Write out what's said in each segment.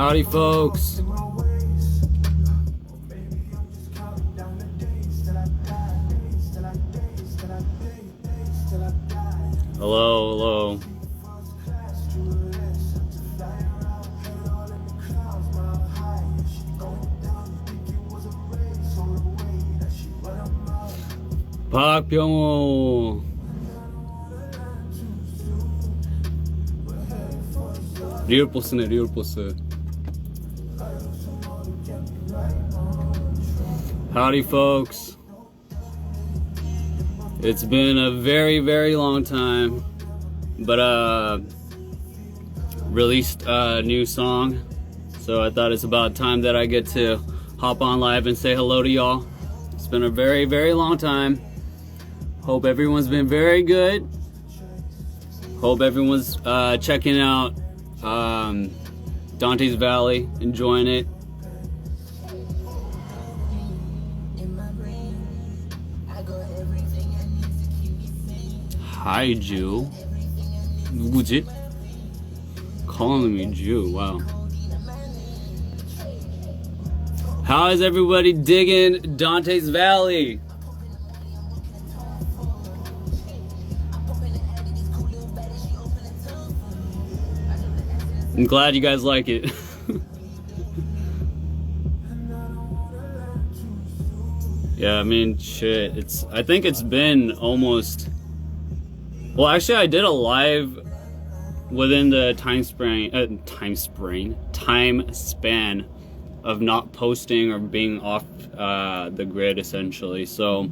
Howdy, folks. Hello, hello. 박병호. 리얼보스네, 리얼보스. Howdy, folks. It's been a very, very long time, but released a new song, so I thought it's about time that I get to hop on live and say hello to y'all. It's been a very, very long time. Hope everyone's been very good. Hope everyone's checking out Dante's Valley, enjoying it. Hi, Jew. 누구지? Calling me Jew, wow. How is everybody digging Dante's Valley? I'm glad you guys like it. Yeah, I mean, shit. I think it's been almost. Well, actually, I did a live within the time span of not posting or being off the grid, essentially. So,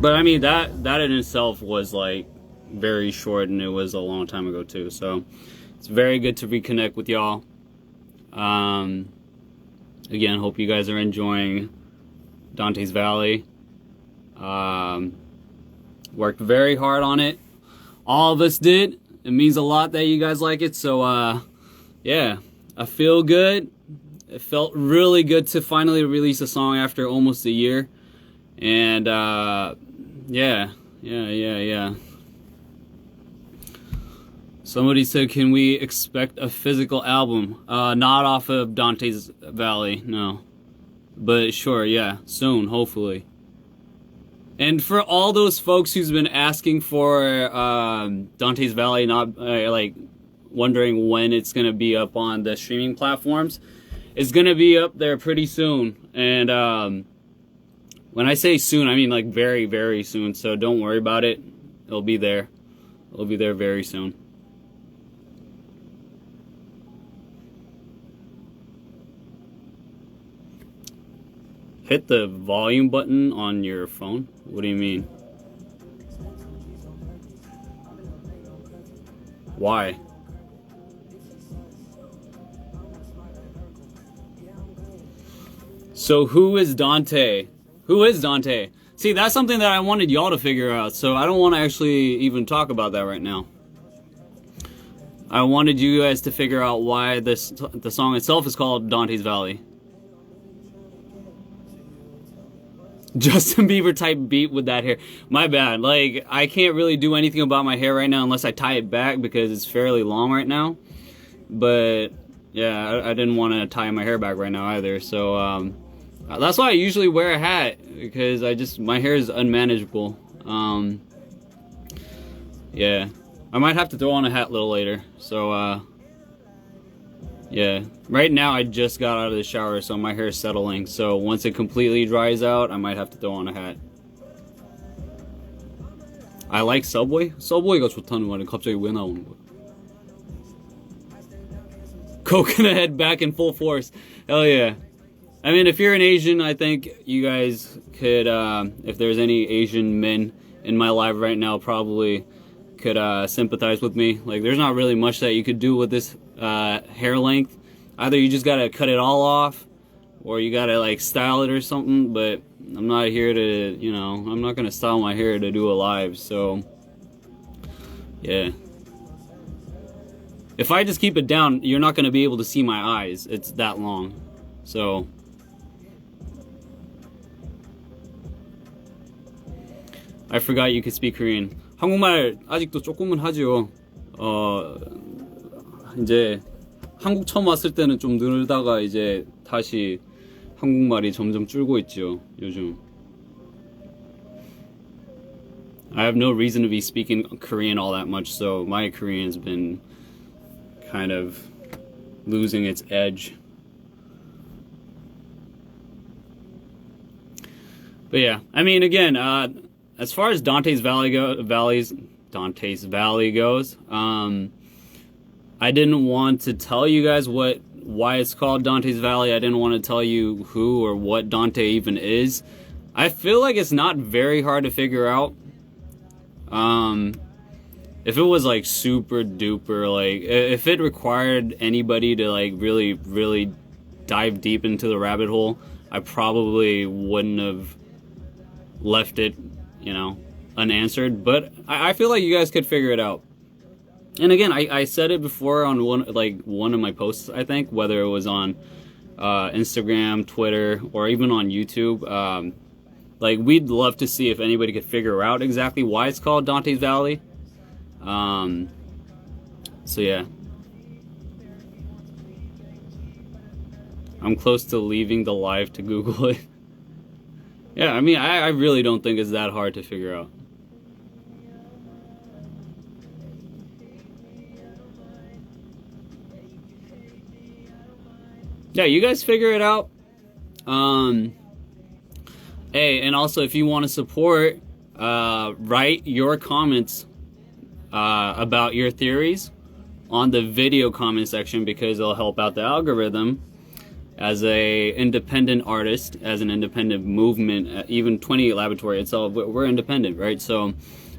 but I mean, that in itself was like very short, and it was a long time ago too. So it's very good to reconnect with y'all. Again, hope you guys are enjoying Dante's Valley. Worked very hard on it. All of us did. It means a lot that you guys like it. So yeah, I feel good. It felt really good to finally release a song after almost a year. And yeah. Somebody said, can we expect a physical album? Not off of Dante's Valley, no. But sure, yeah, soon, hopefully. And for all those folks who's been asking for Dante's Valley, not like wondering when it's gonna be up on the streaming platforms, it's gonna be up there pretty soon. And when I say soon, I mean like very, very soon. So don't worry about it. It'll be there. It'll be there very soon. Hit the volume button on your phone? What do you mean? Why? So who is Dante? Who is Dante? See, that's something that I wanted y'all to figure out, so I don't want to actually even talk about that right now. I wanted you guys to figure out why the song itself is called Dante's Valley. Justin Bieber type beat with that hair. My bad. Like, I can't really do anything about my hair right now unless I tie it back because it's fairly long right now. But yeah, I didn't want to tie my hair back right now either. So that's why I usually wear a hat, because my hair is unmanageable. Yeah, I might have to throw on a hat a little later. So yeah, right now I just got out of the shower, so my hair is settling. So once it completely dries out, I might have to throw on a hat. I like Subway? Subway가 좋다는 말이 갑자기 왜 나오는 거야? Coconut head back in full force. Hell yeah. I mean, if you're an Asian, I think you guys could, if there's any Asian men in my life right now, probably could sympathize with me. Like, there's not really much that you could do with this hair length. Either you just gotta cut it all off, or you gotta like style it or something. But I'm not here to, you know, I'm not gonna style my hair to do a live. So yeah, if I just keep it down, you're not gonna be able to see my eyes. It's that long. So I forgot you could speak Korean. 한국말 아직도 조금은 하죠. 이제 한국 처음 왔을 때는 좀 늘다가 이제 다시 한국말이 점점 줄고 있죠, 요즘. I have no reason to be speaking Korean all that much, so my Korean's been kind of losing its edge. But yeah, I mean, again, as far as Dante's Valley goes, I didn't want to tell you guys why it's called Dante's Valley. I didn't want to tell you who or what Dante even is. I feel like it's not very hard to figure out. If it was like super duper, like if it required anybody to like really, really dive deep into the rabbit hole, I probably wouldn't have left it, unanswered. But I feel like you guys could figure it out. And again, I said it before on one of my posts, I think, whether it was on Instagram, Twitter, or even on YouTube. Like, we'd love to see if anybody could figure out exactly why it's called Dante's Valley. So yeah. I'm close to leaving the live to Google it. Yeah, I mean, I really don't think it's that hard to figure out. Yeah, you guys figure it out. Hey, and also if you want to support, write your comments about your theories on the video comment section, because it'll help out the algorithm. As a independent artist, as an independent movement, even 28 Laboratory itself, we're independent, right? So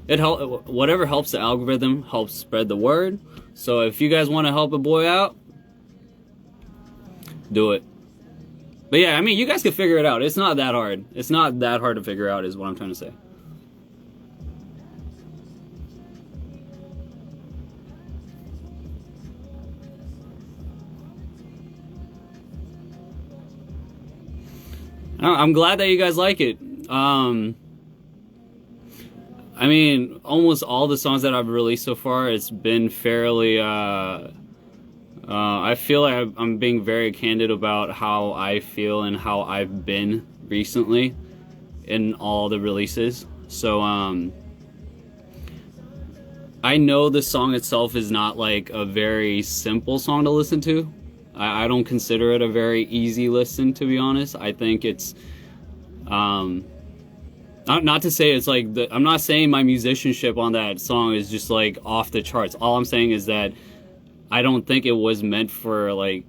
whatever helps the algorithm helps spread the word. So if you guys want to help a boy out, do it. But yeah, I mean, you guys can figure it out. It's not that hard. It's not that hard to figure out, is what I'm trying to say. I'm glad that you guys like it. I mean, almost all the songs that I've released so far, it's been fairly, I feel like I'm being very candid about how I feel and how I've been recently in all the releases. So, I know the song itself is not like a very simple song to listen to. I don't consider it a very easy listen, to be honest. I think it's, not to say it's like, I'm not saying my musicianship on that song is just like off the charts. All I'm saying is that I don't think it was meant for, like,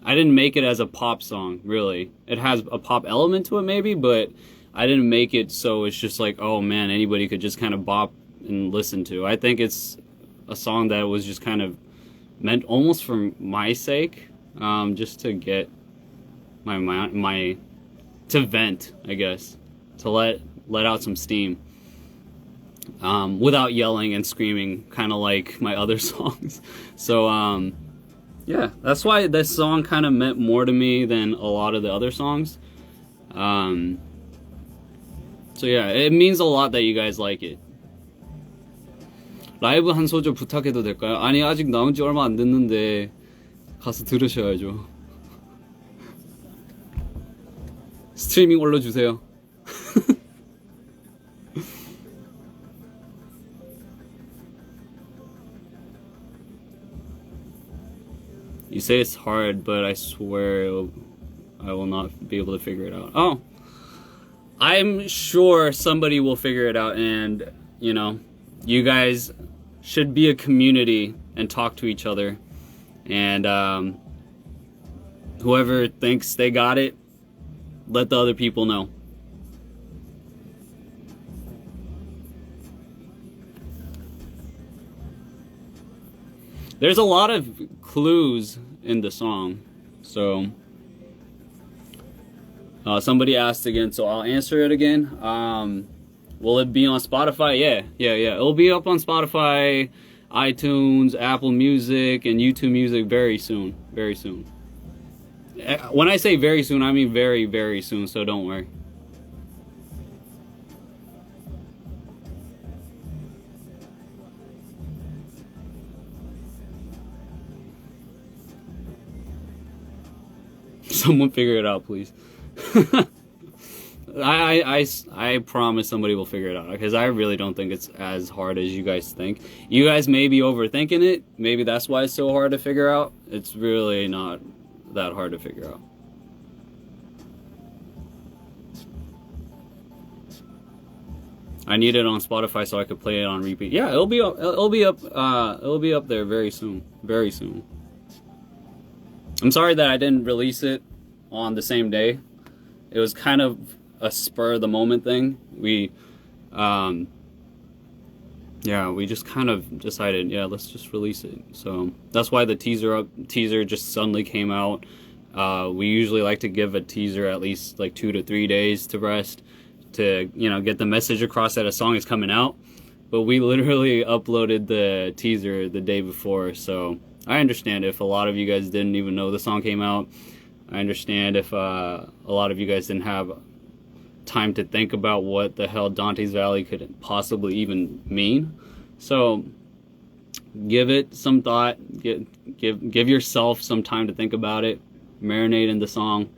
I didn't make it as a pop song, really. It has a pop element to it, maybe, but I didn't make it so it's just like, oh man, anybody could just kind of bop and listen to. I think it's a song that was just kind of meant almost for my sake, just to get my to vent, I guess, to let out some steam. Without yelling and screaming, kind of like my other songs. So, yeah, that's why this song kind of meant more to me than a lot of the other songs. So yeah, it means a lot that you guys like it. 라이브 한 소절 부탁해도 될까요? 아니, 아직 나온 지 얼마 안 됐는데 가서 들으셔야죠. 스트리밍 올려주세요. You say it's hard, but I swear I will not be able to figure it out. Oh, I'm sure somebody will figure it out, and you guys should be a community and talk to each other, and whoever thinks they got it, let the other people know. There's a lot of clues in the song, so somebody asked again, so I'll answer it again. Will it be on Spotify? Yeah. It'll be up on Spotify, iTunes, Apple Music, and YouTube Music very soon. Very soon. When I say very soon, I mean very, very soon, so don't worry. Someone figure it out, please. I promise somebody will figure it out, because I really don't think it's as hard as you guys think. You guys may be overthinking it. Maybe that's why it's so hard to figure out. It's really not that hard to figure out. I need it on Spotify so I could play it on repeat. Yeah, it'll be up there very soon. Very soon. I'm sorry that I didn't release it on the same day. It was kind of a spur of the moment thing. We just kind of decided, yeah, let's just release it. So that's why the teaser just suddenly came out. We usually like to give a teaser at least like 2 to 3 days to rest, to, you know, get the message across that a song is coming out. But we literally uploaded the teaser the day before, so I understand if a lot of you guys didn't even know the song came out. I understand if a lot of you guys didn't have time to think about what the hell Dante's Valley could possibly even mean. So give it some thought. Give yourself some time to think about it. Marinate in the song,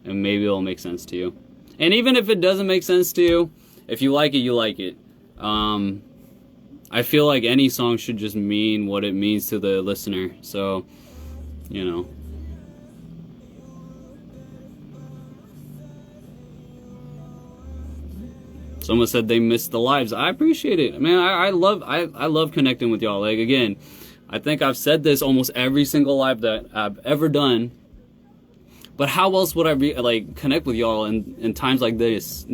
and maybe it'll make sense to you. And even if it doesn't make sense to you, if you like it, you like it. I feel like any song should just mean what it means to the listener. So, you know. Someone said they missed the lives. I appreciate it. Man, I love connecting with y'all. Like, again, I think I've said this almost every single live that I've ever done. But how else would I connect with y'all in times like this?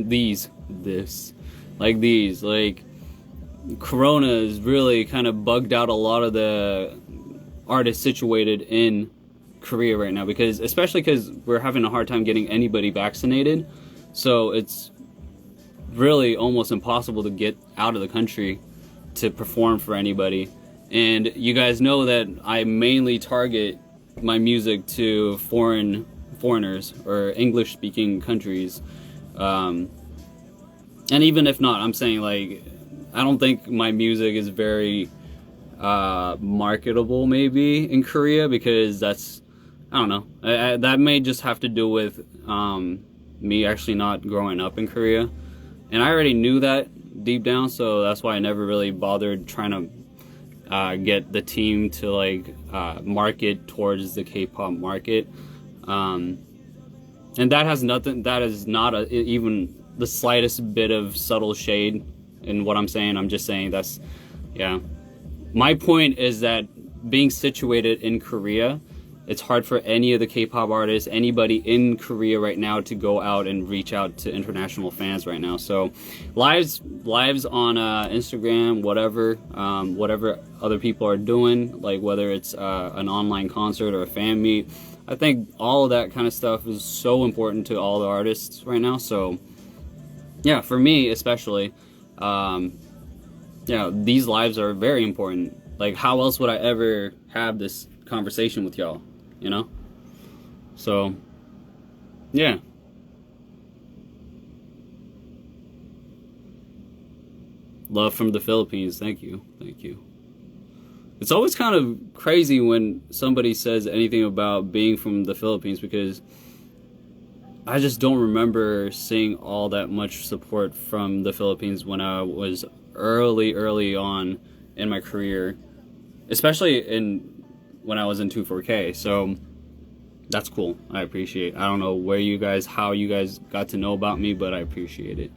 Like, Corona has really kind of bugged out a lot of the artists situated in Korea right now, especially because we're having a hard time getting anybody vaccinated. So it's really almost impossible to get out of the country to perform for anybody. And you guys know that I mainly target my music to foreigners or English speaking countries. And even if not, I'm saying, like, I don't think my music is very marketable maybe in Korea, because that's, I don't know, that may just have to do with me actually not growing up in Korea. And I already knew that deep down, so that's why I never really bothered trying to get the team to market towards the K-pop market. And that is not even the slightest bit of subtle shade in what I'm saying. I'm just saying that's, yeah. My point is that being situated in Korea, it's hard for any of the K-pop artists, anybody in Korea right now, to go out and reach out to international fans right now. So lives on Instagram, whatever other people are doing, like whether it's an online concert or a fan meet, I think all of that kind of stuff is so important to all the artists right now. So yeah, for me especially, these lives are very important. Like, how else would I ever have this conversation with y'all, you know? So yeah. Love from the Philippines. Thank you. It's always kind of crazy when somebody says anything about being from the Philippines, because I just don't remember seeing all that much support from the Philippines when I was early on in my career, especially when I was in 24K. So that's cool. I appreciate it. I don't know how you guys got to know about me, but I appreciate it.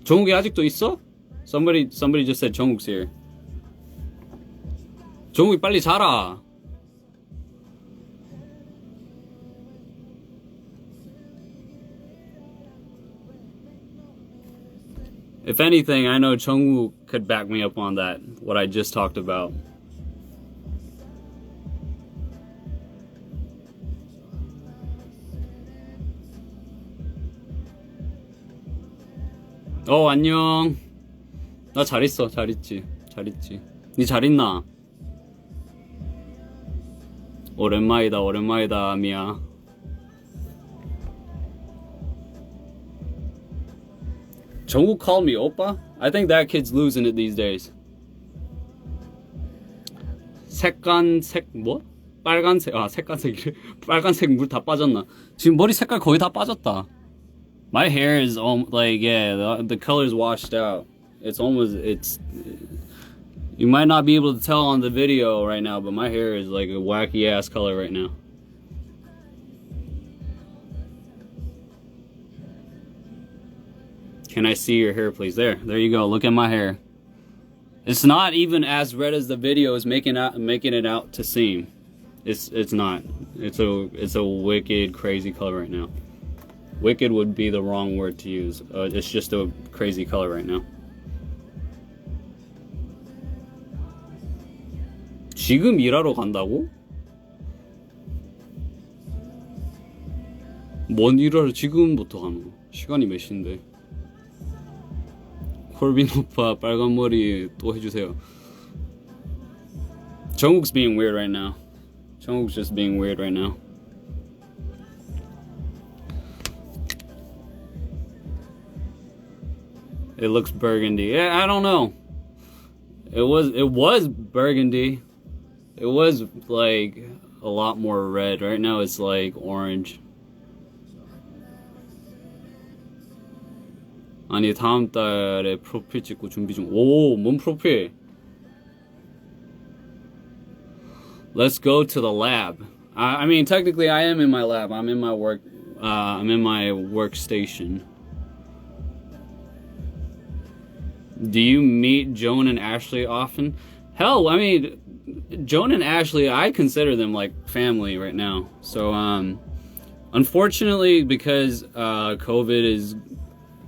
정욱이 아직도 있어? Somebody just said 정욱's here. 정욱이 빨리 자라. If anything, I know Jungwook could back me up on that, what I just talked about. 안녕. 나 잘 있지. 니 잘 있나? 오랜만이다, 미야. Jungwook called me oppa? I think that kid's losing it these days. 뭐? 빨간색, 색깔색, 빨간색 물 다 빠졌나? 지금 머리 색깔 거의 다 빠졌다. My hair is like, yeah, the color's washed out. You might not be able to tell on the video right now, but my hair is like a wacky ass color right now. Can I see your hair, please? There you go. Look at my hair. It's not even as red as the video is making it out to seem. It's not. It's a wicked, crazy color right now. Wicked would be the wrong word to use. It's just a crazy color right now. 지금 일하러 간다고? 뭔 일하러 지금부터 가는 거? 시간이 몇 시인데? 콜빈 오빠 빨간 머리 또 해주세요. Jungkook's being weird right now. Jungkook's just being weird right now. It looks burgundy. Yeah, I don't know. It was burgundy. It was like a lot more red. Right now it's like orange. 아니 다음 달에 프로필 찍고 준비 중. 오, 뭔 프로필? Let's go to the lab. I mean, technically, I am in my lab. I'm in my work. I'm in my workstation. Do you meet Joan and Ashley often? Hell, I mean, Joan and Ashley, I consider them like family right now. So, unfortunately, because COVID is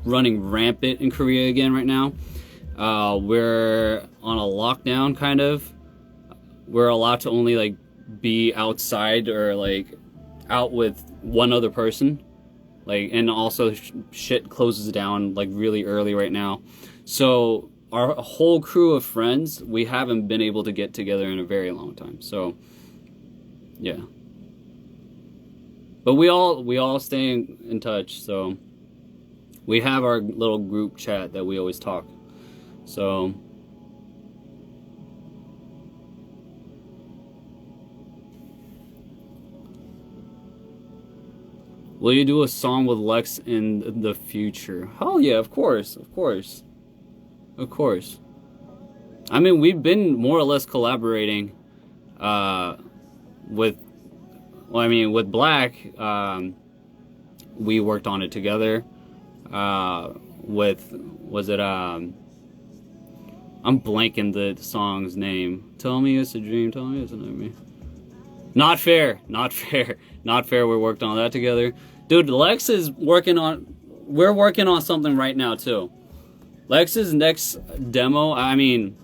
running rampant in Korea again right now, we're on a lockdown kind of. We're allowed to only like be outside or like out with one other person, like, and also shit closes down like really early right now. So our whole crew of friends, we haven't been able to get together in a very long time. So yeah, but we all stay in touch. So we have our little group chat that we always talk. So will you do a song with Lex in the future? Hell yeah, of course, of course. Of course. I mean, we've been more or less collaborating with Black. We worked on it together. I'm blanking the song's name. Tell me it's a dream, tell me it's a nightmare. Not fair. We worked on that together. Dude, Lex is we're working on something right now too. Lex's next demo, I mean,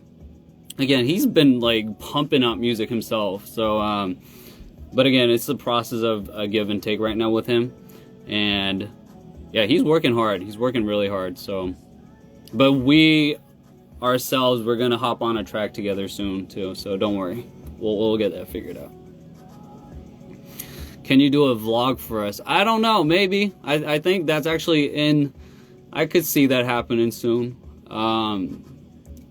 again, he's been like pumping out music himself. So, but again, it's the process of a give and take right now with him. And yeah, he's working hard. He's working really hard. So, but we ourselves, we're gonna hop on a track together soon too. So don't worry, we'll get that figured out. Can you do a vlog for us? I don't know, maybe. I think that's actually I could see that happening soon.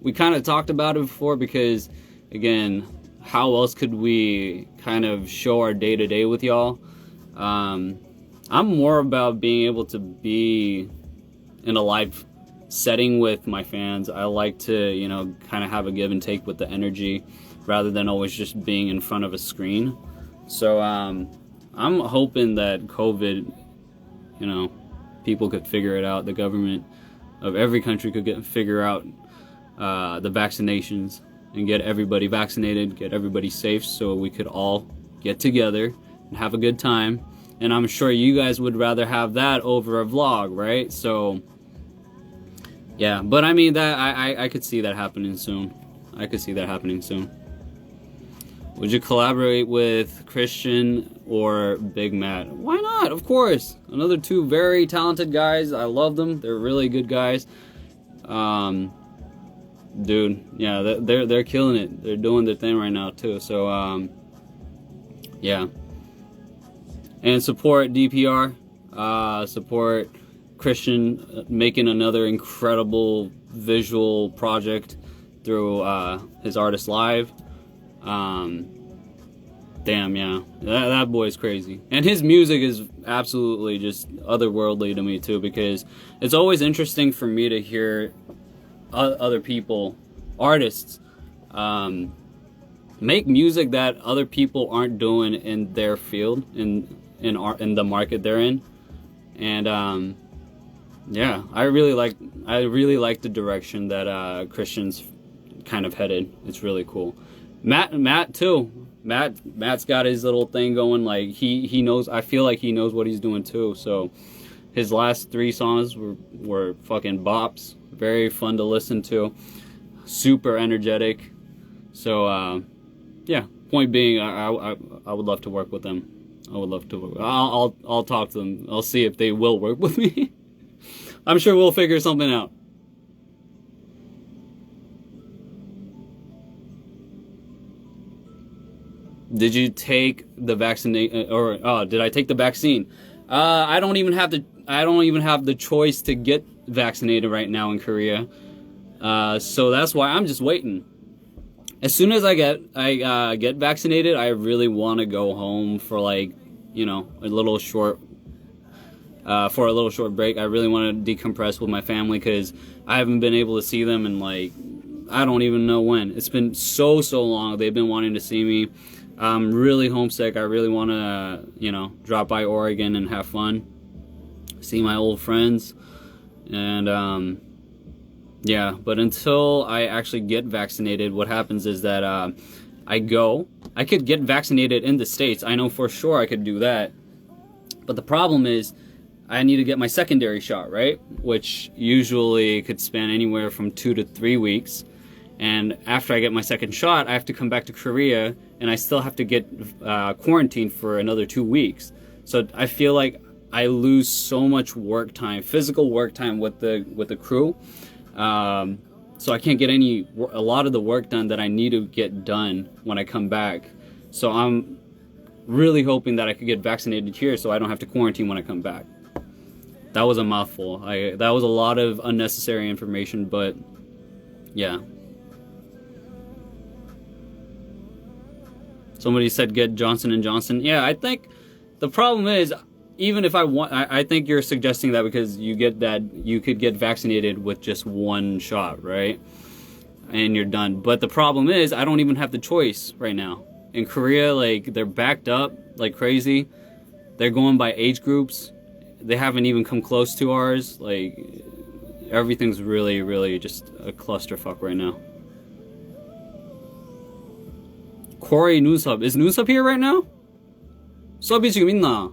We kind of talked about it before because, again, how else could we kind of show our day-to-day with y'all? I'm more about being able to be in a live setting with my fans. I like to, kind of have a give and take with the energy rather than always just being in front of a screen. So, I'm hoping that COVID, people could figure it out. The government of every country could figure out the vaccinations and get everybody vaccinated, get everybody safe, so we could all get together and have a good time. And I'm sure you guys would rather have that over a vlog, right? So yeah, but I mean that I could see that happening soon. Would you collaborate with Christian or Big Matt? Why not? Of course. Another two very talented guys. I love them. They're really good guys. Dude, yeah, they're killing it. They're doing their thing right now too. So yeah. And support DPR. Support Christian making another incredible visual project through his Artist Live. Damn, yeah. That boy's crazy. And his music is absolutely just otherworldly to me, too, because it's always interesting for me to hear other people, artists, make music that other people aren't doing in their field, in the market they're in. And, yeah, I really like the direction that Christian's kind of headed. It's really cool. Matt too. Matt's got his little thing going. Like he knows. I feel like he knows what he's doing too. So his last 3 songs were fucking bops. Very fun to listen to. Super energetic. So yeah. Point being, I would love to work with them. I would love to work. I'll talk to them. I'll see if they will work with me. I'm sure we'll figure something out. Did you take the vaccination, or did I take the vaccine? I don't even have the choice to get vaccinated right now in Korea. So that's why I'm just waiting. As soon as I get vaccinated, I really want to go home for like, you know, a little short break. I really want to decompress with my family because I haven't been able to see them in like, I don't even know when. It's been so long. They've been wanting to see me. I'm really homesick. I really want to, you know, drop by Oregon and have fun, see my old friends, and yeah. But until I actually get vaccinated, what happens is that I could get vaccinated in the States. I know for sure I could do that. But the problem is I need to get my secondary shot, right? Which usually could span anywhere from 2 to 3 weeks. And after I get my second shot, I have to come back to Korea, and I still have to get quarantined for another 2 weeks. So I feel like I lose so much work time, physical work time with the crew. So I can't get a lot of the work done that I need to get done when I come back. So I'm really hoping that I could get vaccinated here so I don't have to quarantine when I come back. That was a mouthful. That was a lot of unnecessary information, but yeah. Somebody said get Johnson & Johnson. Yeah, I think the problem is, even if I think you're suggesting that because you could get vaccinated with just one shot, right? And you're done. But the problem is, I don't even have the choice right now. In Korea, like, they're backed up like crazy. They're going by age groups. They haven't even come close to ours. Like, everything's really, really just a clusterfuck right now. Corey Nusub. Is Nusub here right now? Sub이 지금 있나?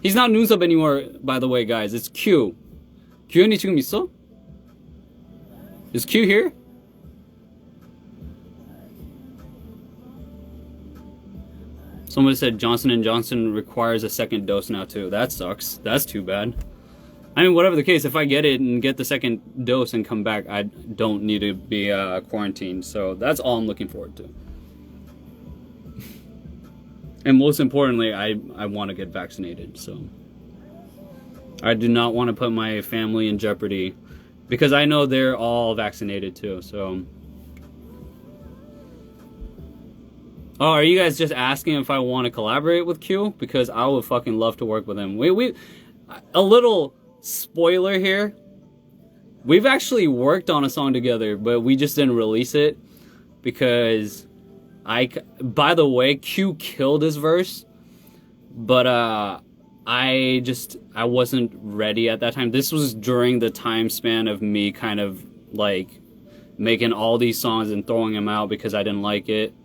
He's not Nusub anymore, by the way, guys. It's Q. 규현이 지금 있어? Is Q here? Somebody said Johnson & Johnson requires a second dose now too. That sucks. That's too bad. I mean, whatever the case, if I get it and get the second dose and come back, I don't need to be quarantined. So that's all I'm looking forward to. And most importantly, I want to get vaccinated. So I do not want to put my family in jeopardy because I know they're all vaccinated too. So, oh, are you guys just asking if I want to collaborate with Q? Because I would fucking love to work with him. A little spoiler here. We've actually worked on a song together, but we just didn't release it because by the way, Q killed his verse, but I wasn't ready at that time. This was during the time span of me kind of like making all these songs and throwing them out because I didn't like it.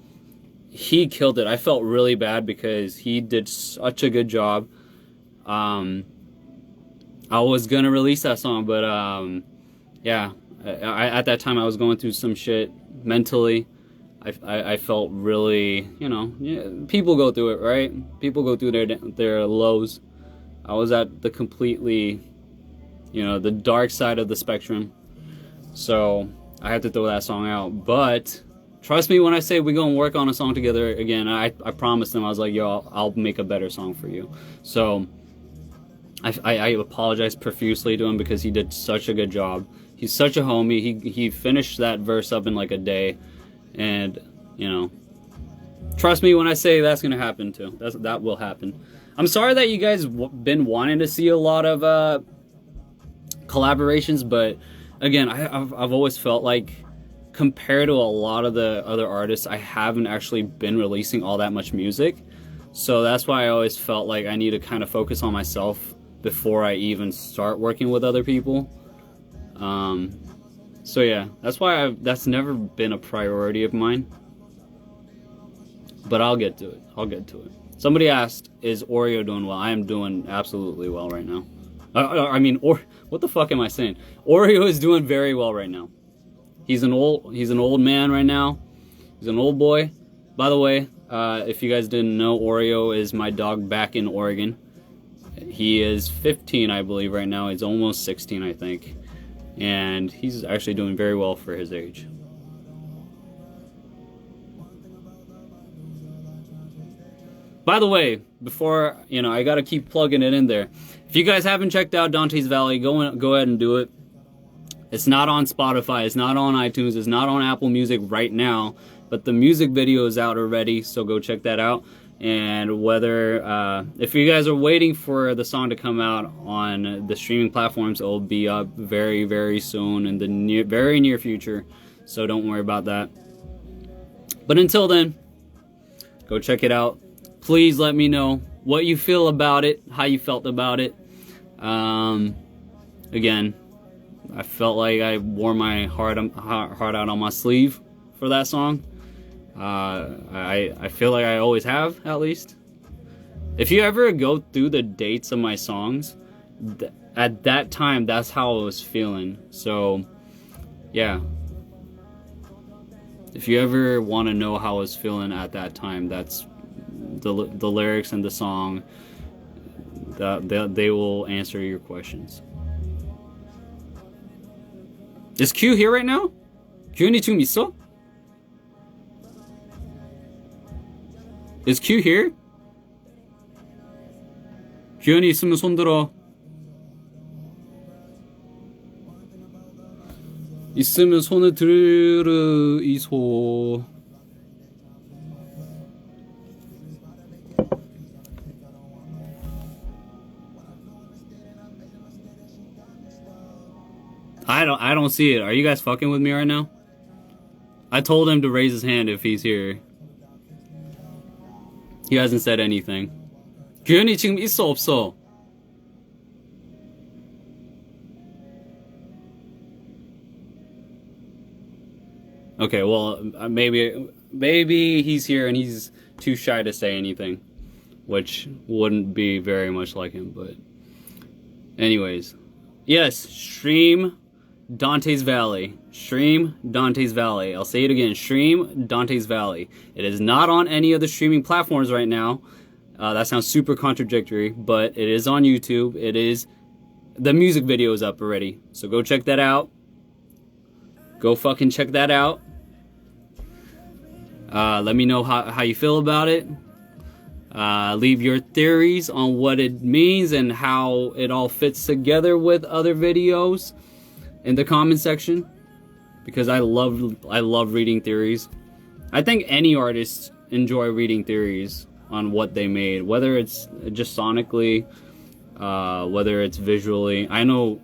He killed it. I felt really bad because he did such a good job. I was gonna release that song, but yeah, at that time I was going through some shit mentally. I felt really, you know, yeah, people go through it, right? People go through their lows. I was at the completely, you know, the dark side of the spectrum. So I had to throw that song out. But trust me when I say we're going to work on a song together again. I promised them, I was like, yo, I'll make a better song for you. So I apologize profusely to him because he did such a good job. He's such a homie. He finished that verse up in like a day. And, you know, Trust me when I say that's gonna happen too. That will happen. I'm sorry that you guys been wanting to see a lot of collaborations, but again, I've always felt like compared to a lot of the other artists, I haven't actually been releasing all that much music. So that's why I always felt like I need to kind of focus on myself before I even start working with other people. So yeah, that's why that's never been a priority of mine. But I'll get to it. I'll get to it. Somebody asked, is Oreo doing well? I am doing absolutely well right now. What the fuck am I saying? Oreo is doing very well right now. He's an old man right now. He's an old boy. By the way, if you guys didn't know, Oreo is my dog back in Oregon. He is 15, I believe, right now. He's almost 16, I think. And he's actually doing very well for his age. By the way, before, I gotta keep plugging it in there. If you guys haven't checked out Dante's Valley, go ahead and do it. It's not on Spotify, it's not on iTunes, it's not on Apple Music right now, but the music video is out already, so go check that out. And whether, if you guys are waiting for the song to come out on the streaming platforms, it'll be up very, very soon in the very near future, so don't worry about that. But until then, go check it out. Please let me know what you feel about it, how you felt about it. Again, I felt like I wore my heart out on my sleeve for that song. I feel like I always have, at least. If you ever go through the dates of my songs, at that time, that's how I was feeling. So, yeah. If you ever want to know how I was feeling at that time, that's the lyrics and the song. They will answer your questions. Is Q here right now? Q이 지금 있어? Is Q here? 규현이 있으면 손 들어. 있으면 손을 들으이소. I don't see it. Are you guys fucking with me right now? I told him to raise his hand if he's here. He hasn't said anything. 규현이 지금 있어 없어? Okay, well, maybe he's here and he's too shy to say anything, which wouldn't be very much like him, but anyways. Yes, stream Dante's Valley. Stream Dante's Valley. I'll say it again. Stream Dante's Valley. It is not on any of the streaming platforms right now. That sounds super contradictory, but it is on YouTube. It is... The music video is up already. So go check that out. Go fucking check that out. Let me know how you feel about it. Leave your theories on what it means and how it all fits together with other videos in the comment section, because I love reading theories. I think any artists enjoy reading theories on what they made, whether it's just sonically, whether it's visually. I know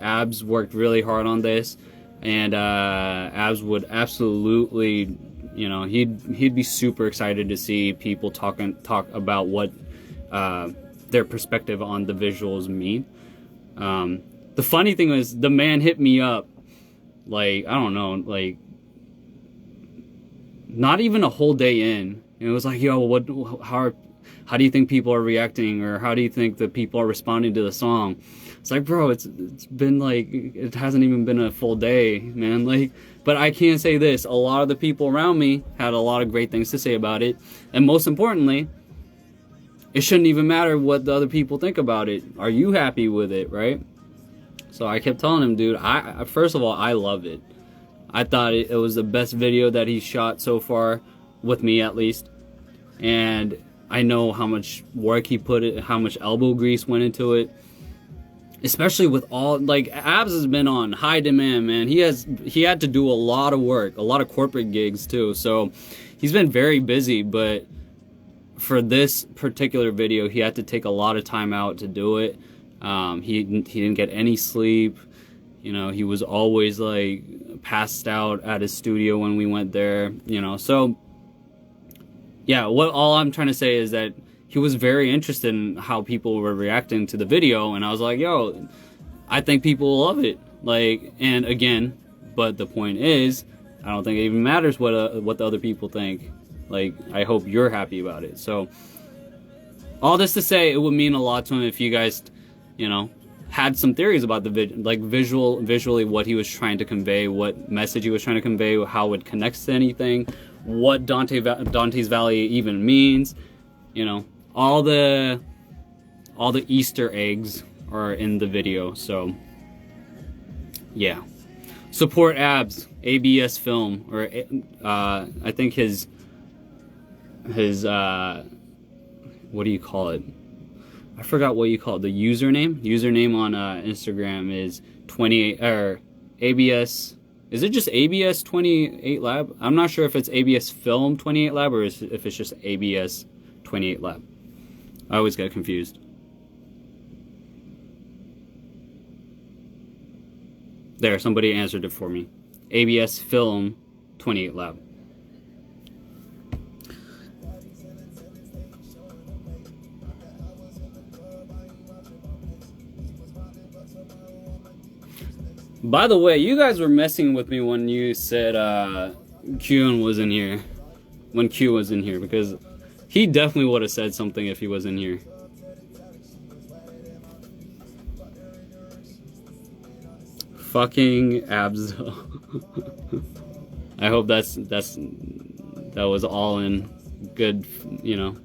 Abs worked really hard on this, and Abs would absolutely, he'd be super excited to see people talk about what their perspective on the visuals mean. The funny thing was, the man hit me up, like, I don't know, like, not even a whole day in. And it was like, yo, how do you think people are reacting? Or how do you think the people are responding to the song? It's like, bro, it's been like, it hasn't even been a full day, man. Like, but I can say this, a lot of the people around me had a lot of great things to say about it. And most importantly, it shouldn't even matter what the other people think about it. Are you happy with it, right? So I kept telling him, dude, first of all, I love it. I thought it was the best video that he shot so far, with me at least. And I know how much work he put it, how much elbow grease went into it. Especially with all, like, Abs has been on high demand, man. He had to do a lot of work, a lot of corporate gigs too. So he's been very busy, but for this particular video, he had to take a lot of time out to do it. He didn't get any sleep. You know, he was always like passed out at his studio when we went there, you know. So yeah, all I'm trying to say is that he was very interested in how people were reacting to the video, and I was like, yo, I think people love it. Like, and again, but the point is, I don't think it even matters what the other people think. Like, I hope you're happy about it. So all this to say, it would mean a lot to him if you guys, you know, had some theories about the visually what he was trying to convey, what message he was trying to convey, how it connects to anything, what Dante's Valley even means. You know, all the Easter eggs are in the video. So yeah, support Abs, ABS Film, or I think his what do you call it? I forgot what you call it. The username on Instagram is 28 or ABS. Is it just ABS 28 Lab? I'm not sure if it's ABS Film 28 Lab or if it's just ABS 28 Lab. I always get confused. There, somebody answered it for me. ABS Film 28 Lab. By the way, you guys were messing with me when you said Q was in here. When Q was in here, because he definitely would have said something if he was in here. Fucking Abs. I hope that was all in good, you know.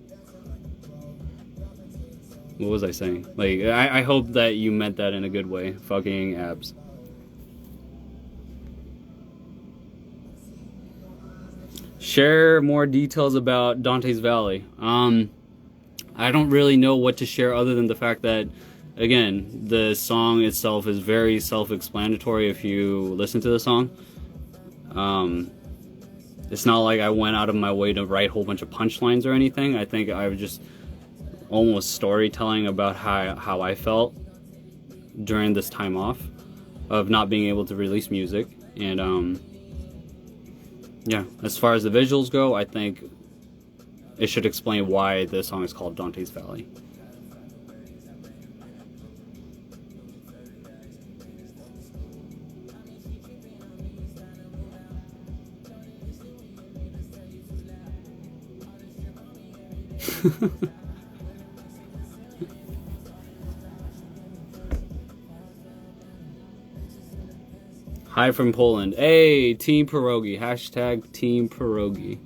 What was I saying? Like, I hope that you meant that in a good way. Fucking Abs. Share more details about Dante's Valley. I don't really know what to share other than the fact that, again, the song itself is very self-explanatory if you listen to the song. It's not like I went out of my way to write a whole bunch of punchlines or anything. I think I was just almost storytelling about how I felt during this time off of not being able to release music. And yeah, as far as the visuals go, I think it should explain why the song is called Dante's Valley. Hi from Poland. Hey, Team Pierogi. Hashtag Team Pierogi.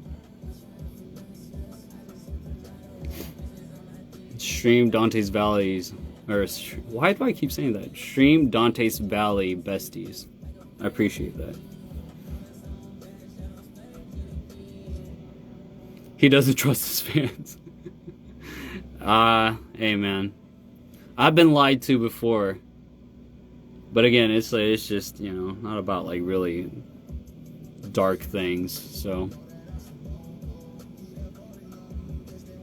Stream Dante's Valleys. Or, why do I keep saying that? Stream Dante's Valley besties. I appreciate that. He doesn't trust his fans. Hey man. I've been lied to before. But again, it's just, you know, not about like really dark things. So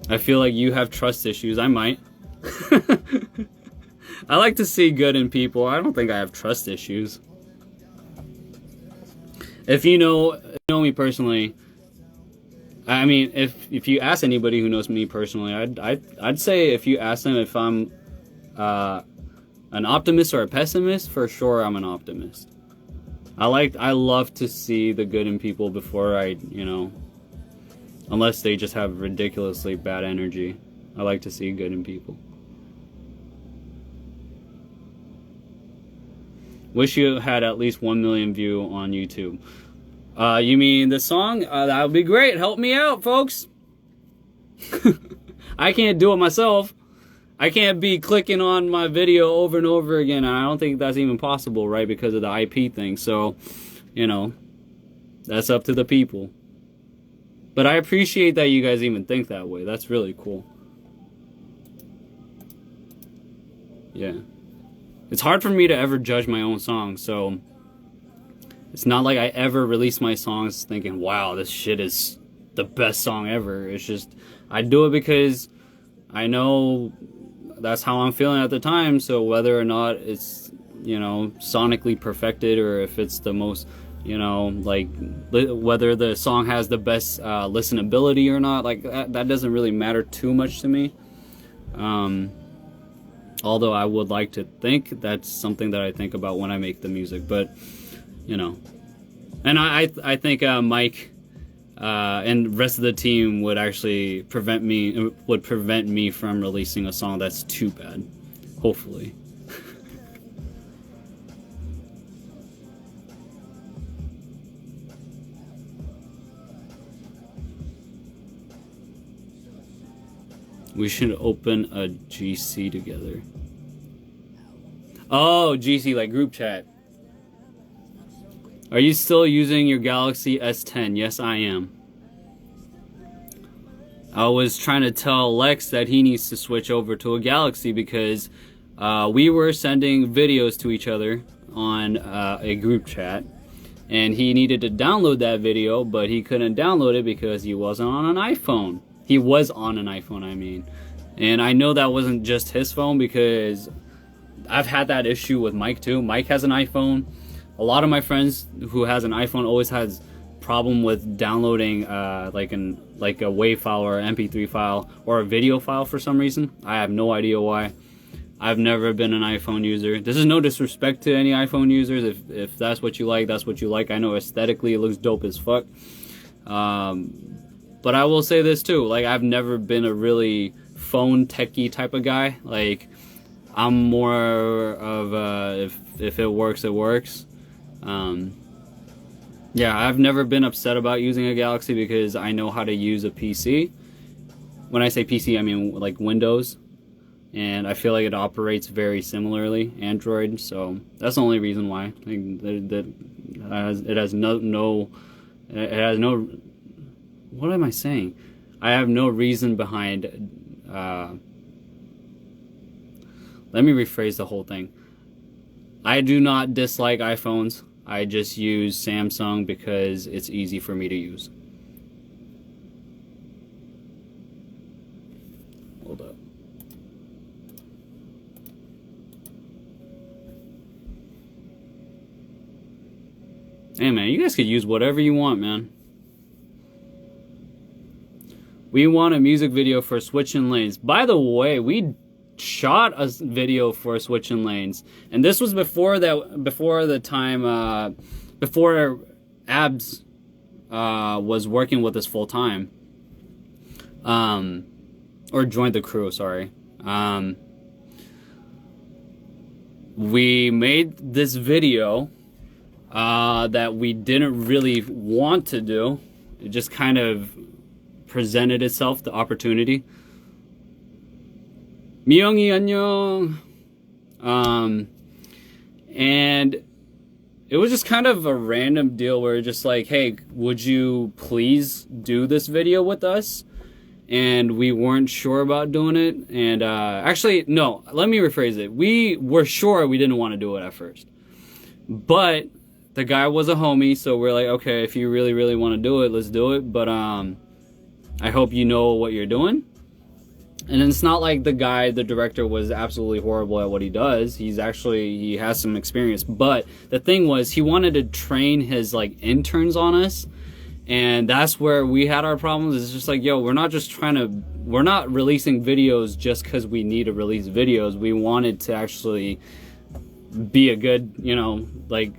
I feel like you have trust issues. I might. I like to see good in people. I don't think I have trust issues. If you know me personally, I mean, if you ask anybody who knows me personally, I'd say if you ask them if I'm an optimist or a pessimist, for sure I'm an optimist. I love to see the good in people before I, you know, unless they just have ridiculously bad energy. I like to see good in people. Wish you had at least 1 million view on YouTube. You mean the song? That would be great. Help me out, folks. I can't do it myself. I can't be clicking on my video over and over again. And I don't think that's even possible, right? Because of the IP thing. So, you know, that's up to the people. But I appreciate that you guys even think that way. That's really cool. Yeah. It's hard for me to ever judge my own songs, so it's not like I ever release my songs thinking, wow, this shit is the best song ever. It's just, I do it because I know that's how I'm feeling at the time. So whether or not it's, you know, sonically perfected, or if it's the most, you know, like whether the song has the best listenability or not, like that doesn't really matter too much to me. Although I would like to think that's something that I think about when I make the music, but you know, and I think Mike and the rest of the team would actually prevent me from releasing a song that's too bad, hopefully. We should open a GC together. Oh, GC, like group chat. Are you still using your Galaxy S10? Yes, I am. I was trying to tell Lex that he needs to switch over to a Galaxy because we were sending videos to each other on a group chat, and he needed to download that video, but he couldn't download it because he wasn't on an iPhone. He was on an iPhone, I mean. And I know that wasn't just his phone, because I've had that issue with Mike too. Mike has an iPhone. A lot of my friends who has an iPhone always has problem with downloading like a WAV file or an MP3 file or a video file for some reason. I have no idea why. I've never been an iPhone user. This is no disrespect to any iPhone users. If that's what you like, that's what you like. I know aesthetically it looks dope as fuck. But I will say this too, like I've never been a really phone techie type of guy. Like I'm more of if it works, it works. Yeah, I've never been upset about using a Galaxy because I know how to use a PC. When I say PC, I mean like Windows. And I feel like it operates very similarly, Android. So that's the only reason why. Like, it has no. What am I saying? I have no reason behind. Let me rephrase the whole thing. I do not dislike iPhones. I just use Samsung because it's easy for me to use. Hold up. Hey man, you guys could use whatever you want, man. We want a music video for Switching Lanes. By the way, we shot a video for Switching Lanes, and this was before Abs was working with us full time, or joined the crew. Sorry. We made this video that we didn't really want to do. It just kind of presented itself, the opportunity. Myungi annyeong. And it was just kind of a random deal where just like, hey, would you please do this video with us? And we weren't sure about doing it. And actually, no, let me rephrase it. We were sure we didn't want to do it at first. But the guy was a homie, so we're like, okay, if you really, really want to do it, let's do it. But I hope you know what you're doing. And it's not like the director was absolutely horrible at what he does. He has some experience. But the thing was, he wanted to train his like interns on us. And that's where we had our problems. It's just like, yo, we're not releasing videos just because we need to release videos. We wanted to actually be a good, you know, like,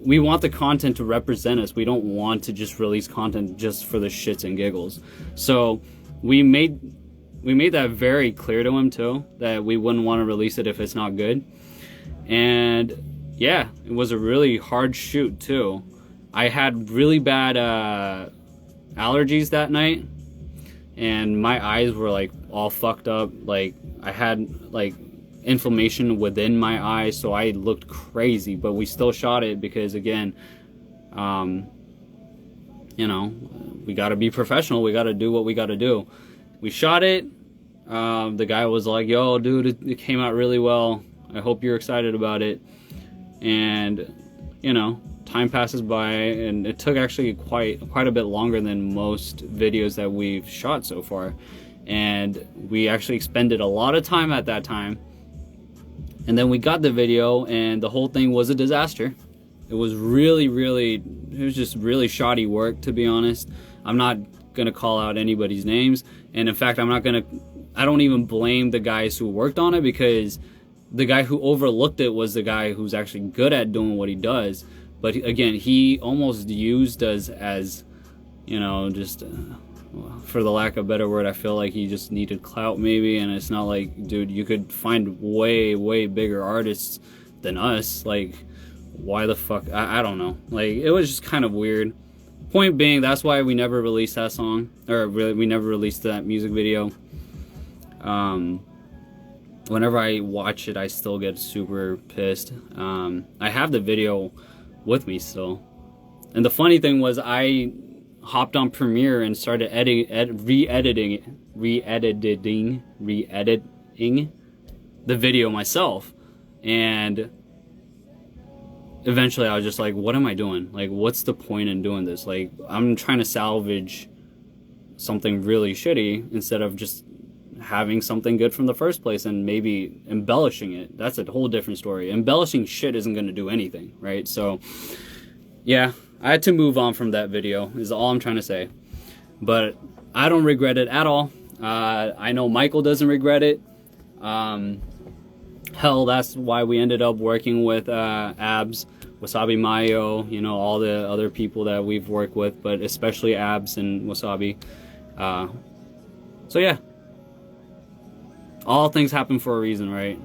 we want the content to represent us. We don't want to just release content just for the shits and giggles. So we made that very clear to him too, that we wouldn't want to release it if it's not good. And yeah, it was a really hard shoot too. I had really bad allergies that night, and my eyes were like all fucked up. Like I had like inflammation within my eyes, so I looked crazy. But we still shot it because, again, you know, we got to be professional. We got to do what we got to do. We shot it. The guy was like, yo, dude, it came out really well. I hope you're excited about it. And, you know, time passes by, and it took actually quite a bit longer than most videos that we've shot so far. And we actually expended a lot of time at that time. And then we got the video, and the whole thing was a disaster. It was it was just really shoddy work, to be honest. I'm not gonna call out anybody's names, and in fact, I don't even blame the guys who worked on it, because the guy who overlooked it was the guy who's actually good at doing what he does. But again, he almost used us as, you know, just for the lack of a better word, I feel like he just needed clout maybe. And it's not like, dude, you could find way bigger artists than us. Like, why the fuck? I don't know. Like, it was just kind of weird. Point being, that's why we never released that song, or really, we never released that music video. Whenever I watch it, I still get super pissed. I have the video with me still, and the funny thing was, I hopped on Premiere and started re-editing the video myself, and eventually I was just like, what am I doing? Like, what's the point in doing this? Like, I'm trying to salvage something really shitty instead of just having something good from the first place and maybe embellishing it. That's a whole different story. Embellishing shit isn't going to do anything, right? So yeah, I had to move on from that video, is all I'm trying to say. But I don't regret it at all. I know Michael doesn't regret it. Hell, that's why we ended up working with Abs, Wasabi Mayo, you know, all the other people that we've worked with, but especially Abs and Wasabi. So yeah, all things happen for a reason, right?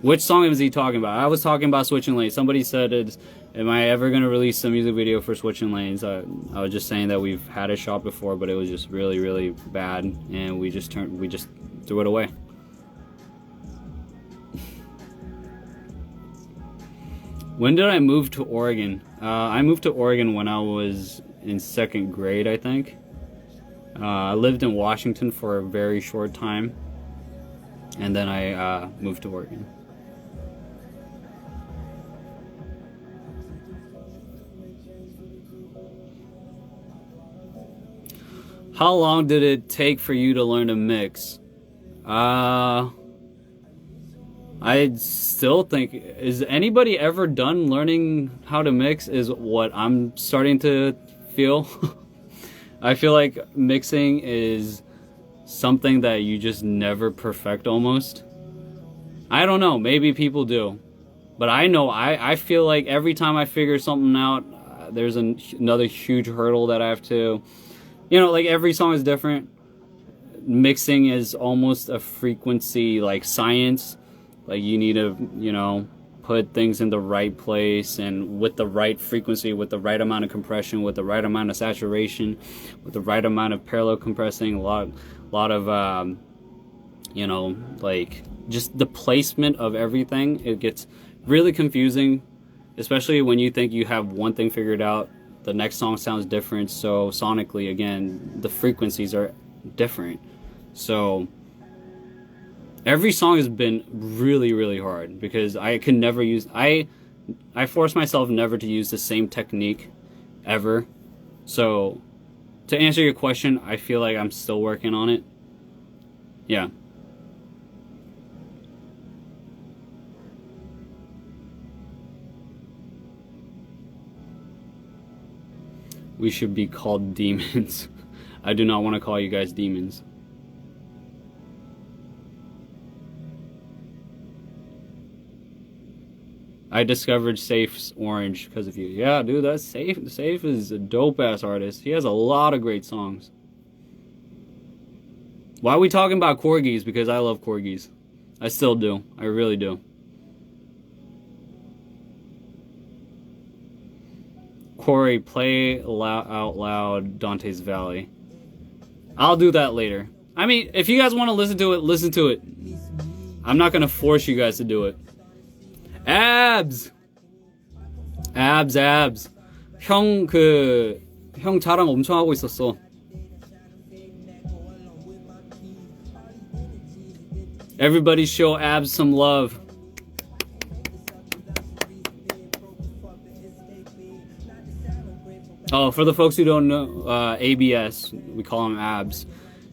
Which song is he talking about? I was talking about Switching Lanes. Somebody said, am I ever going to release a music video for Switching Lanes? I was just saying that we've had a shot before, but it was just really bad, and we just threw it away. When did I move to Oregon? I moved to Oregon when I was in second grade, I think. I lived in Washington for a very short time, and then I moved to Oregon. How long did it take for you to learn to mix? I still think, is anybody ever done learning how to mix, is what I'm starting to feel. I feel like mixing is something that you just never perfect almost. I don't know, maybe people do. But I know, I feel like every time I figure something out, there's another huge hurdle that I have to, you know, like every song is different. Mixing is almost a frequency, like science. Like you need to, you know, put things in the right place and with the right frequency, with the right amount of compression, with the right amount of saturation, with the right amount of parallel compressing, a lot of, you know, like just the placement of everything. It gets really confusing, especially when you think you have one thing figured out. The next song sounds different, so sonically, again, the frequencies are different. So every song has been really hard because I can never use, I force myself never to use the same technique ever. So to answer your question, I feel like I'm still working on it. Yeah. We should be called demons. I do not want to call you guys demons. I discovered Safe's Orange because of you. Yeah, dude, that's Safe. Safe is a dope-ass artist. He has a lot of great songs. Why are we talking about corgis? Because I love corgis. I still do. I really do. Corey, play out loud Dante's Valley. I'll do that later. I mean, if you guys want to listen to it, listen to it. I'm not going to force you guys to do it. Abs! Abs. 형 자랑 엄청 하고 있었어. Everybody show Abs some love. Oh, for the folks who don't know, ABS, we call him Abs.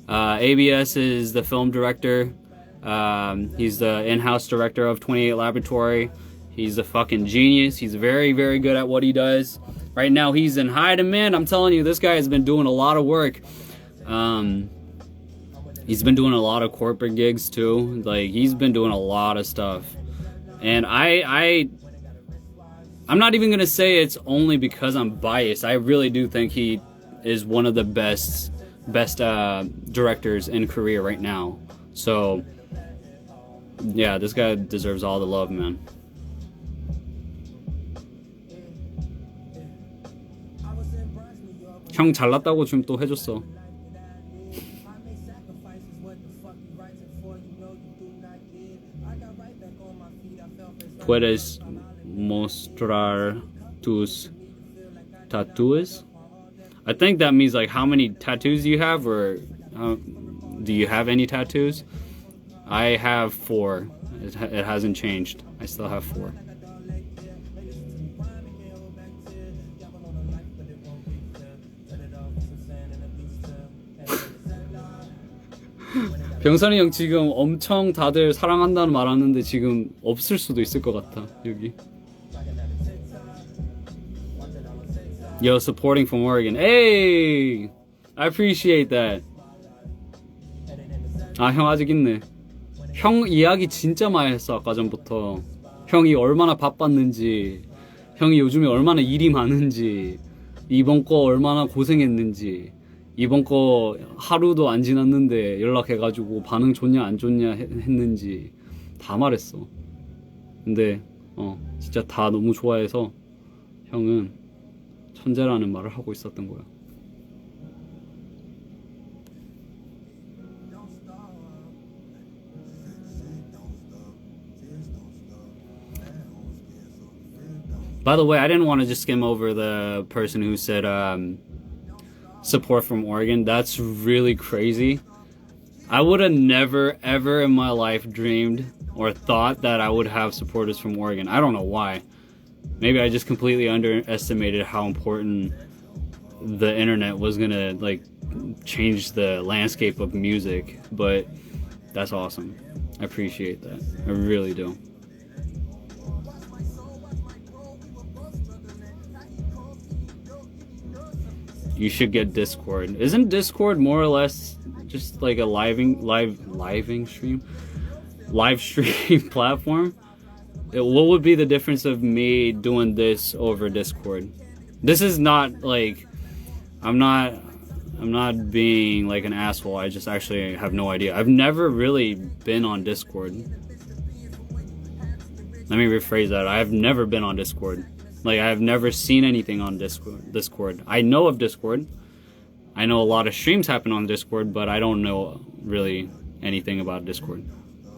ABS is the film director. He's the in-house director of 28 Laboratory. He's a fucking genius. He's very, very good at what he does. Right now, he's in high demand. I'm telling you, this guy has been doing a lot of work. He's been doing a lot of corporate gigs too. Like, he's been doing a lot of stuff. And I'm not even gonna say it's only because I'm biased. I really do think he is one of the best directors in Korea right now. So yeah, this guy deserves all the love, man. 형 잘났다고 지금 또 해줬어. Puedes mostrar tus tattoos? I think that means like how many tattoos do you have, or do you have any tattoos? I have 4. It hasn't changed. I still have 4. 병선이 형 지금 엄청 다들 사랑한다는 말 하는데 지금 없을 수도 있을 것 같아 여기. Yo, supporting from Oregon. Hey, I appreciate that. 아, 형 아직 있네. 형 이야기 진짜 많이 했어 아까 전부터. 형이 얼마나 바빴는지, 형이 요즘에 얼마나 일이 많은지, 이번 거 얼마나 고생했는지. 이번 거 하루도 안 지났는데 연락해가지고 반응 좋냐 안 좋냐 했는지 다 말했어. 근데 진짜 다 너무 좋아해서 형은 천재라는 말을 하고 있었던 거야. By the way, I didn't want to just skim over the person who said support from Oregon. That's really crazy. I would have never ever in my life dreamed or thought that I would have supporters from Oregon. I don't know why. Maybe I just completely underestimated how important the internet was gonna like change the landscape of music, but that's awesome. I appreciate that. I really do. You should get Discord. Isn't Discord more or less just like a live stream platform? What would be the difference of me doing this over Discord? This is not like I'm not being like an asshole. I just actually have no idea. I've never really been on Discord. Let me rephrase that. I have never been on Discord. Like, I've never seen anything on Discord. I know of Discord. I know a lot of streams happen on Discord, but I don't know really anything about Discord.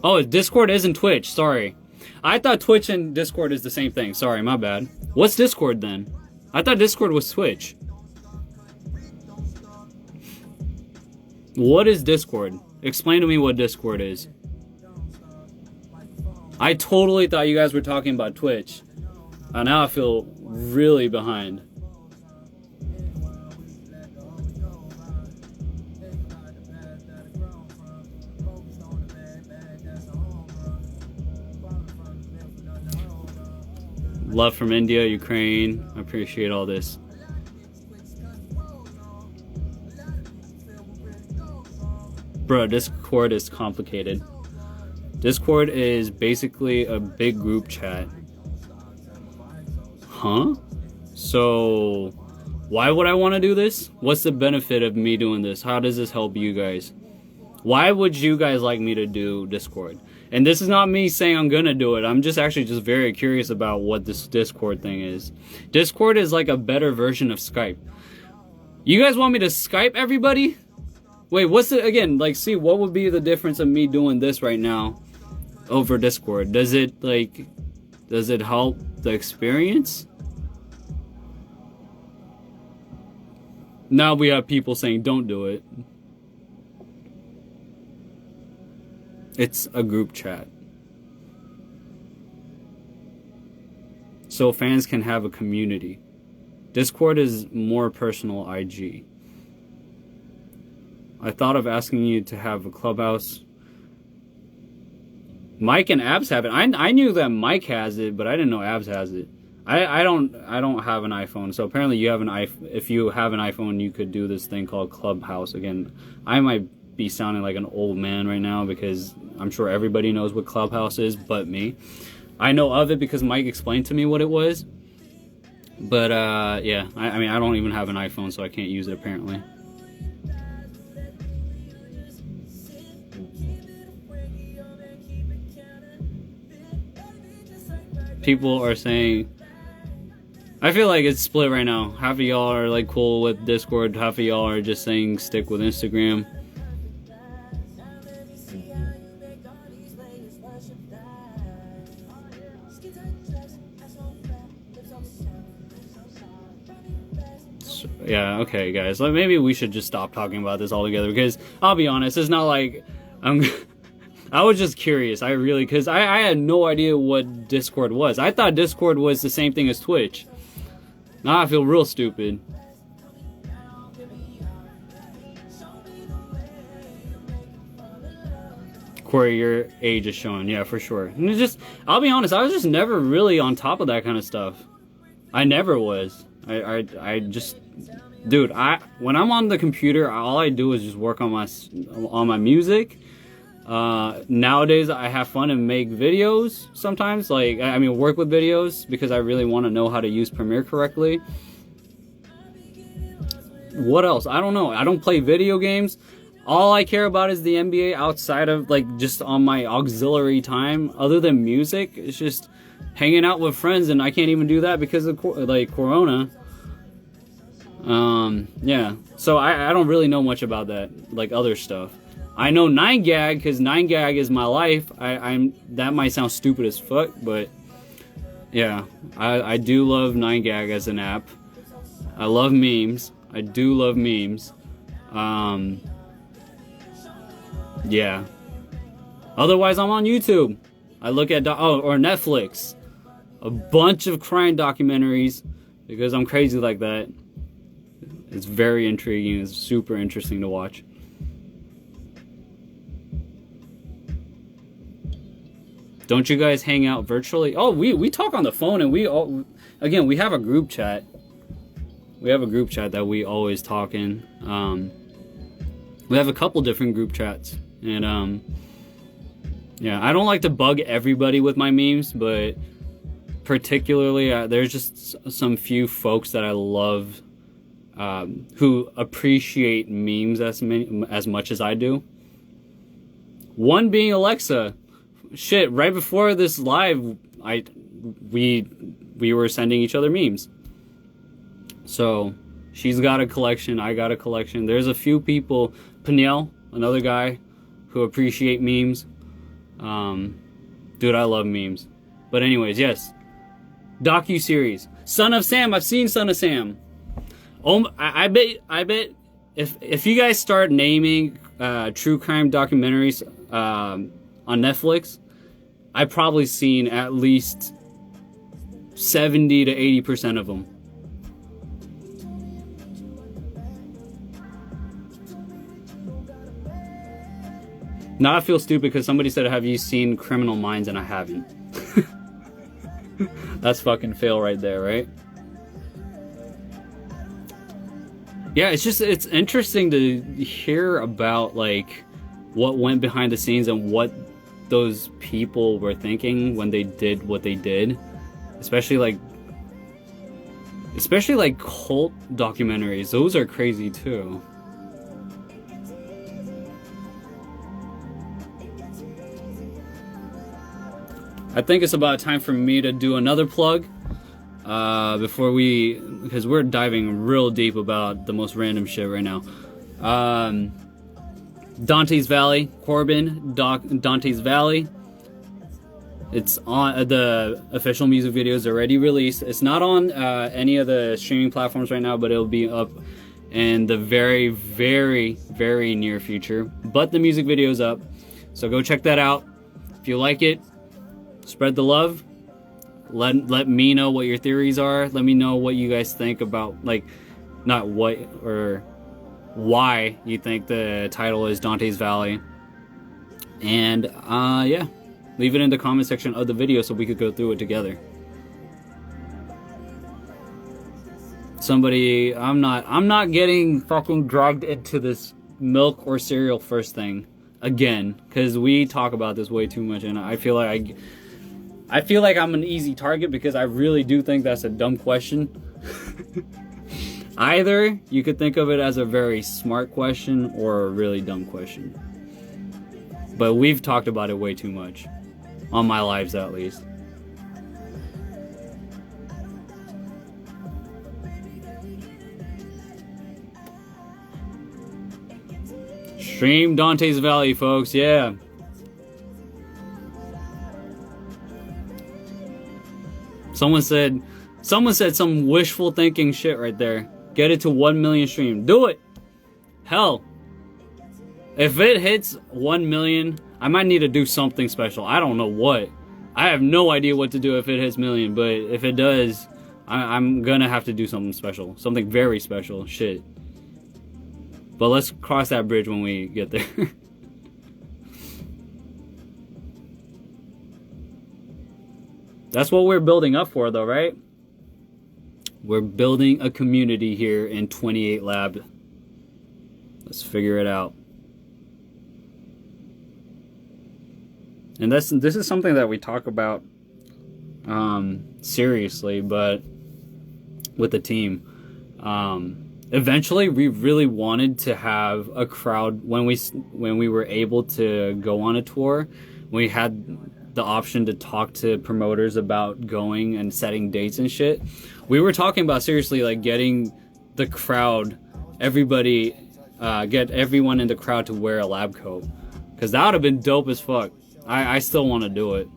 Oh, Discord isn't Twitch. Sorry. I thought Twitch and Discord is the same thing. Sorry, my bad. What's Discord then? I thought Discord was Twitch. What is Discord? Explain to me what Discord is. I totally thought you guys were talking about Twitch. Now I feel really behind. Love from India, Ukraine. I appreciate all this. Bro, Discord is complicated. Discord is basically a big group chat. Huh? So, why would I want to do this? What's the benefit of me doing this? How does this help you guys? Why would you guys like me to do Discord? And this is not me saying I'm gonna do it. I'm just very curious about what this Discord thing is. Discord is like a better version of Skype. You guys want me to Skype everybody? Wait, what's the, again, like, see, what would be the difference of me doing this right now over Discord? Does it help the experience? Now we have people saying don't do it. It's a group chat. So fans can have a community. Discord is more personal IG. I thought of asking you to have a clubhouse. Mike and Abs have it. I knew that Mike has it, but I didn't know Abs has it. I don't have an iPhone, so apparently you have an iPhone. If you have an iPhone, you could do this thing called Clubhouse. Again, I might be sounding like an old man right now because I'm sure everybody knows what Clubhouse is, but me. I know of it because Mike explained to me what it was. But yeah, I mean I don't even have an iPhone, so I can't use it apparently. People are saying, I feel like it's split right now. Half of y'all are like cool with Discord, half of y'all are just saying stick with Instagram. So, yeah, okay guys, like maybe we should just stop talking about this altogether, because I'll be honest, it's not like I was just curious. I really, because I had no idea what Discord was. I thought Discord was the same thing as Twitch. Now I feel real stupid. Corey, your age is showing. Yeah, for sure. And it's just, I'll be honest, I was just never really on top of that kind of stuff. I never was. I just, dude, when I'm on the computer, all I do is just work on my music. Nowadays I have fun and make videos sometimes, like I mean work with videos, because I really want to know how to use Premiere correctly. What else? I don't know. I don't play video games. All I care about is the NBA outside of like just on my auxiliary time. Other than music, it's just hanging out with friends, and I can't even do that because of like Corona. Yeah, so I don't really know much about that, like other stuff. I know 9gag because 9gag is my life. That might sound stupid as fuck, but yeah, I do love 9gag as an app. I love memes. I do love memes. Yeah. Otherwise, I'm on YouTube. I look at or Netflix. A bunch of crime documentaries because I'm crazy like that. It's very intriguing. It's super interesting to watch. Don't you guys hang out virtually? Oh, we talk on the phone, and we have a group chat. We have a group chat that we always talk in. We have a couple different group chats, and yeah, I don't like to bug everybody with my memes, but particularly there's just some few folks that I love who appreciate memes as much as I do. One being Alexa. Shit, right before this live, we were sending each other memes. So she's got a collection, I got a collection. There's a few people, Peniel, another guy, who appreciate memes. Dude, I love memes. But anyways, yes, docu-series. Son of Sam. I've seen Son of Sam. Oh, I bet if you guys start naming true crime documentaries on Netflix, I've probably seen at least 70 to 80% of them. Now I feel stupid because somebody said, have you seen Criminal Minds? And I haven't. That's fucking fail right there, right? Yeah, it's interesting to hear about like what went behind the scenes and what those people were thinking when they did what they did, especially like cult documentaries. Those are crazy too. I think it's about time for me to do another plug because we're diving real deep about the most random shit right now. Dante's Valley, Corbyn, Dante's Valley. It's on the official music videos already released. It's not on any of the streaming platforms right now, but it'll be up in the very, very, very near future. But the music video's up, so go check that out. If you like it, spread the love. let me know what your theories are. Let me know what you guys think about, like, not what or why you think the title is Dante's Valley. And yeah, leave it in the comment section of the video so we could go through it together. Somebody, I'm not getting fucking dragged into this milk or cereal first thing again, because we talk about this way too much, and I feel like I'm an easy target because I really do think that's a dumb question. Either you could think of it as a very smart question or a really dumb question. But we've talked about it way too much. On my lives, at least. Stream Dante's Valley, folks, yeah. Someone said some wishful thinking shit right there. Get it to 1 million stream. Do it! Hell. If it hits 1 million, I might need to do something special. I don't know what. I have no idea what to do if it hits million, but if it does, I'm gonna have to do something special. Something very special. Shit. But let's cross that bridge when we get there. That's what we're building up for, though, right? We're building a community here in 28 Lab. Let's figure it out. And this is something that we talk about seriously, but with the team. Eventually, we really wanted to have a crowd when we were able to go on a tour. We had the option to talk to promoters about going and setting dates and shit. We were talking about seriously like getting the crowd, everybody, get everyone in the crowd to wear a lab coat, because that would have been dope as fuck. I still want to do it.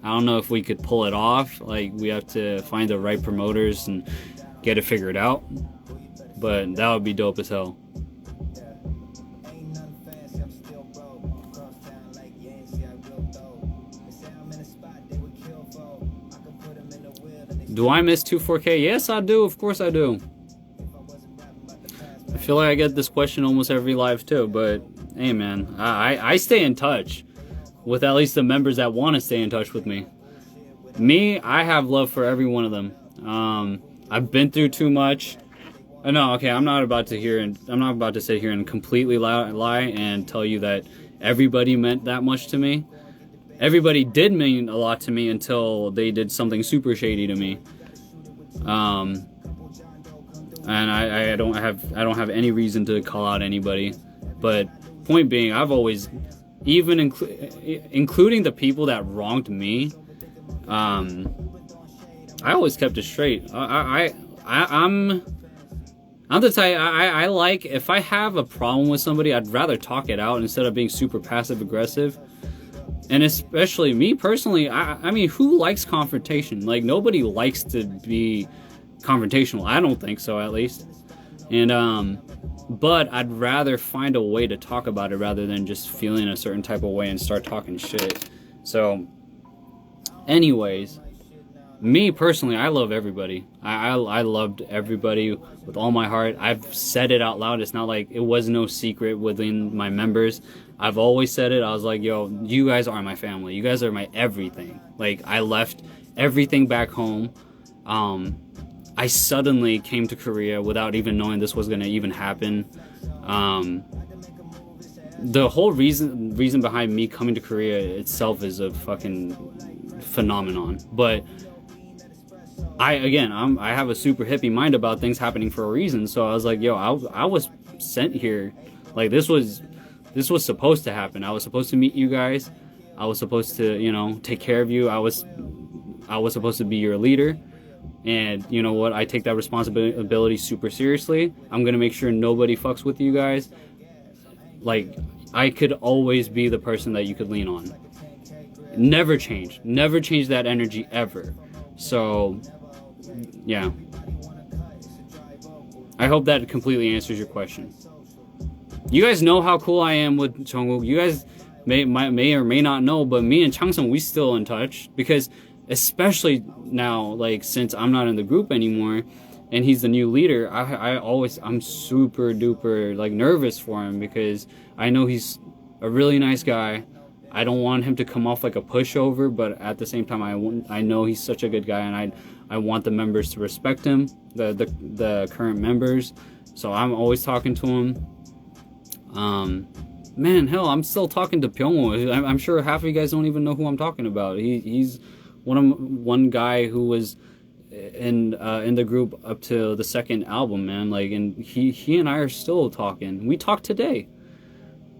I don't know if we could pull it off. Like, we have to find the right promoters and get it figured out. But that would be dope as hell. Do I miss 24K? Yes, I do. Of course I do. I feel like I get this question almost every live too, but hey man, I stay in touch with at least the members that want to stay in touch with me. I have love for every one of them. I've been through too much. No, okay, I'm not about to sit here and completely lie and tell you that everybody meant that much to me. Everybody did mean a lot to me until they did something super shady to me. And I don't have any reason to call out anybody. But point being, I've always, even including the people that wronged me, I always kept it straight. I'm the type, I like, if I have a problem with somebody, I'd rather talk it out instead of being super passive aggressive. And especially me personally, I mean, who likes confrontation? Like, nobody likes to be confrontational. I don't think so, at least. And but I'd rather find a way to talk about it rather than just feeling a certain type of way and start talking shit. So anyways, me personally, I love everybody. I loved everybody with all my heart. I've said it out loud. It's not like it was no secret within my members. I've always said it. I was like, yo, you guys are my family. You guys are my everything. Like, I left everything back home. I suddenly came to Korea without even knowing this was going to even happen. The whole reason behind me coming to Korea itself is a fucking phenomenon. But I have a super hippie mind about things happening for a reason. So I was like, yo, I was sent here. Like, this was supposed to happen. I was supposed to meet you guys. I was supposed to, you know, take care of you. I was supposed to be your leader. And you know what? I take that responsibility super seriously. I'm going to make sure nobody fucks with you guys. Like, I could always be the person that you could lean on. Never change. Never change that energy ever. So, yeah. I hope that completely answers your question. You guys know how cool I am with Jungkook. You guys may or may not know, but me and Changsung, we still in touch because especially now, like, since I'm not in the group anymore and he's the new leader. I'm super duper like nervous for him, because I know he's a really nice guy. I don't want him to come off like a pushover, but at the same time, I know he's such a good guy, and I want the members to respect him, the current members. So I'm always talking to him. Man, hell, I'm still talking to Pyongwoo. I'm sure half of you guys don't even know who I'm talking about. He's one guy who was in the group up to the second album, man. Like, and he and I are still talking. We talked today.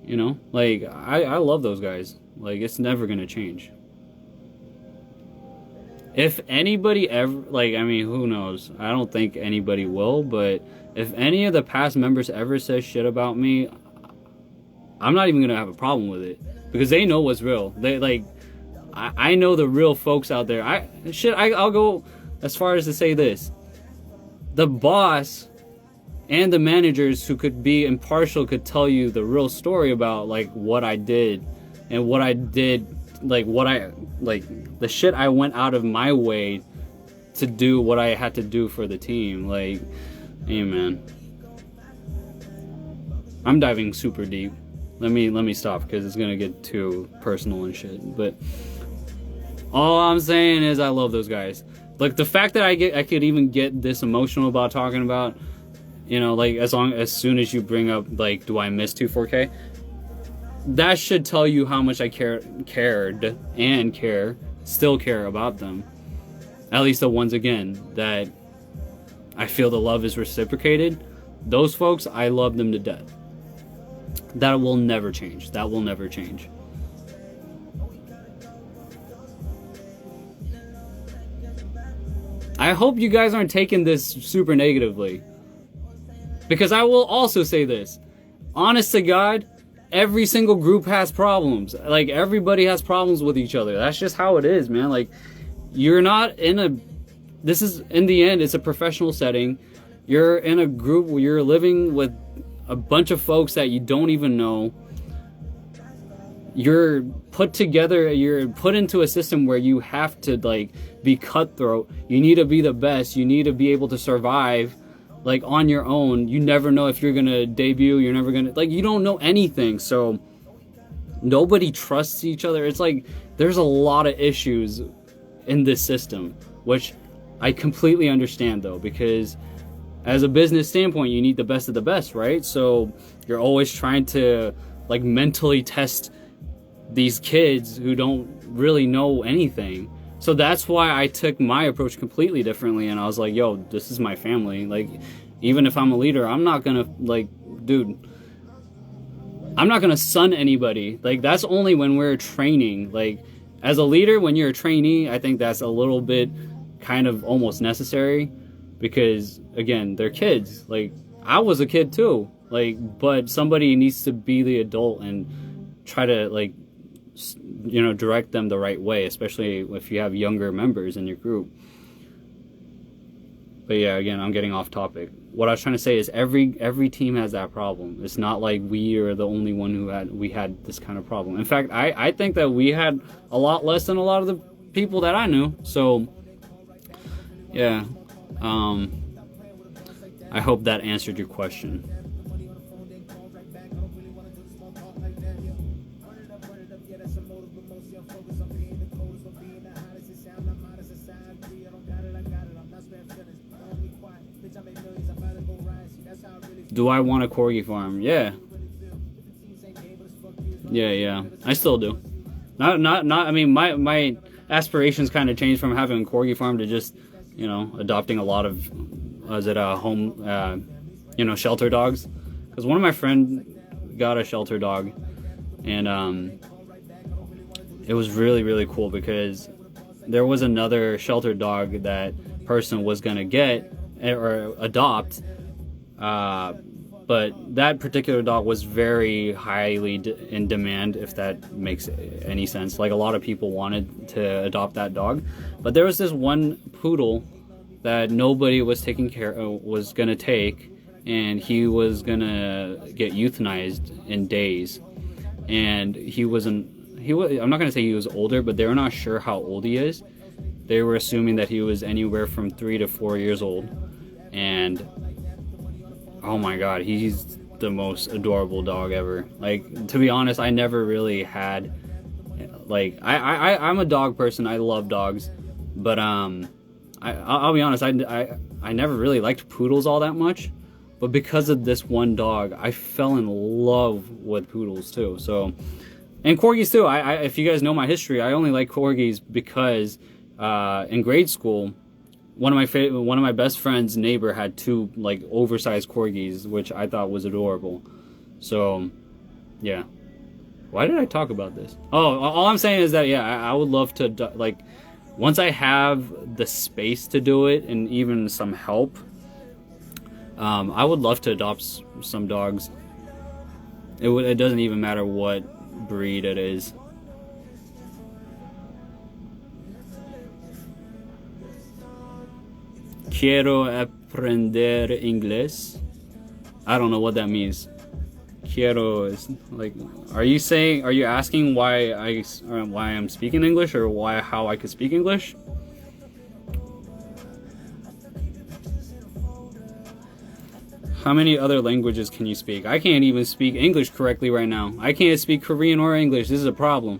You know, like, I love those guys. Like, it's never gonna change. If anybody ever, like, I mean, who knows? I don't think anybody will, but if any of the past members ever says shit about me, I'm not even gonna have a problem with it, because they know what's real. They, like, I know the real folks out there. I'll go as far as to say this: the boss and the managers who could be impartial could tell you the real story about, like, what I did, and what I did, like, the shit I went out of my way to do what I had to do for the team. Like, hey, man, I'm diving super deep. Let me stop, because it's gonna get too personal and shit. But all I'm saying is I love those guys. Like, the fact that I could even get this emotional about talking about, you know, like, as soon as you bring up, like, do I miss 24K? That should tell you how much I still care about them. At least the ones, again, that I feel the love is reciprocated. Those folks, I love them to death. That will never change. That will never change. I hope you guys aren't taking this super negatively, because I will also say this. Honest to God, every single group has problems. Like, everybody has problems with each other. That's just how it is, man. Like, you're not in a... This is, in the end, it's a professional setting. You're in a group where you're living with a bunch of folks that you don't even know. You're put together, you're put into a system where you have to, like, be cutthroat. You need to be the best. You need to be able to survive, like, on your own. You never know if you're gonna debut. You're never gonna, like, you don't know anything. So nobody trusts each other. It's like, there's a lot of issues in this system, which I completely understand, though, because as a business standpoint, you need the best of the best, right? So you're always trying to, like, mentally test these kids who don't really know anything. So that's why I took my approach completely differently, and I was like, yo, this is my family. Like, even if I'm a leader, I'm not gonna, like, dude, I'm not gonna son anybody. Like, that's only when we're training. Like, as a leader, when you're a trainee, I think that's a little bit kind of almost necessary, because, again, they're kids. Like, I was a kid too. Like, but somebody needs to be the adult and try to, like, you know, direct them the right way, especially if you have younger members in your group. But yeah, again, I'm getting off topic. What I was trying to say is every team has that problem. It's not like we are the only one who had this kind of problem. In fact, I think that we had a lot less than a lot of the people that I knew. So yeah, I hope that answered your question. Do I want a corgi farm? Yeah. Yeah. I still do. Not. I mean, my aspirations kind of changed from having a corgi farm to just, you know, adopting a lot of, home, shelter dogs. Because one of my friends got a shelter dog, and it was really, really cool, because there was another shelter dog that person was gonna get or adopt. But that particular dog was very highly in demand, if that makes any sense. Like, a lot of people wanted to adopt that dog, but there was this one poodle that nobody was was gonna take, and he was gonna get euthanized in days. And I'm not gonna say he was older, but they're not sure how old he is. they were assuming that he was anywhere from 3 to 4 years old. And oh my god, he's the most adorable dog ever. Like, to be honest, I never really had, like, I'm a dog person. I love dogs, but I'll be honest, I never really liked poodles all that much. But because of this one dog, I fell in love with poodles too. So, and corgis too. If you guys know my history, I only like corgis because in grade school, one of my best friend's neighbor had 2 like oversized corgis, which I thought was adorable. So, yeah. Why did I talk about this? Oh, all I'm saying is that, yeah, I would love to, like, once I have the space to do it and even some help, I would love to adopt some dogs. It doesn't even matter what breed it is. Quiero aprender inglés. I don't know what that means. Quiero is like, are you asking why I'm speaking English, or how I could speak English? How many other languages can you speak? I can't even speak English correctly right now. I can't speak Korean or English. This is a problem.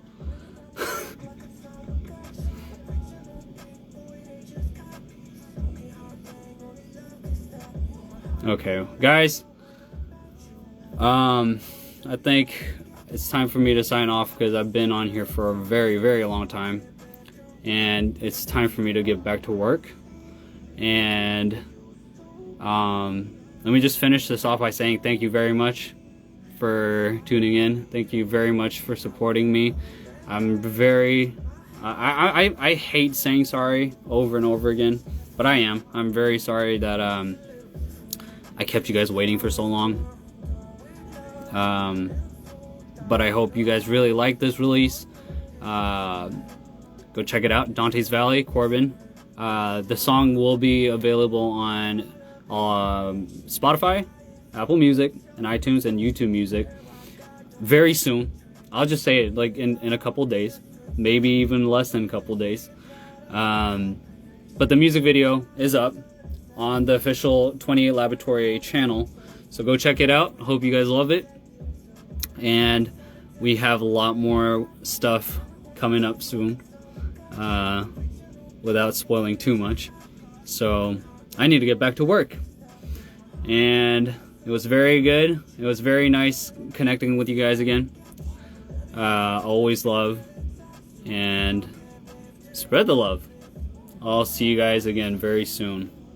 Okay, guys. I think it's time for me to sign off because I've been on here for a very, very long time. And it's time for me to get back to work. And let me just finish this off by saying thank you very much for tuning in. Thank you very much for supporting me. I'm very... I hate saying sorry over and over again, but I'm very sorry that I kept you guys waiting for so long. But I hope you guys really like this release. Go check it out, Dante's Valley, Corbyn. The song will be available on Spotify, Apple Music, and iTunes, and YouTube Music very soon. I'll just say it, like in a couple days, maybe even less than a couple days. But the music video is up on the official 28 Laboratory channel, so go check it out. Hope you guys love it, and we have a lot more stuff coming up soon, without spoiling too much. So I need to get back to work, and it was very good. It was very nice connecting with you guys again. Always love, and spread the love. I'll see you guys again very soon.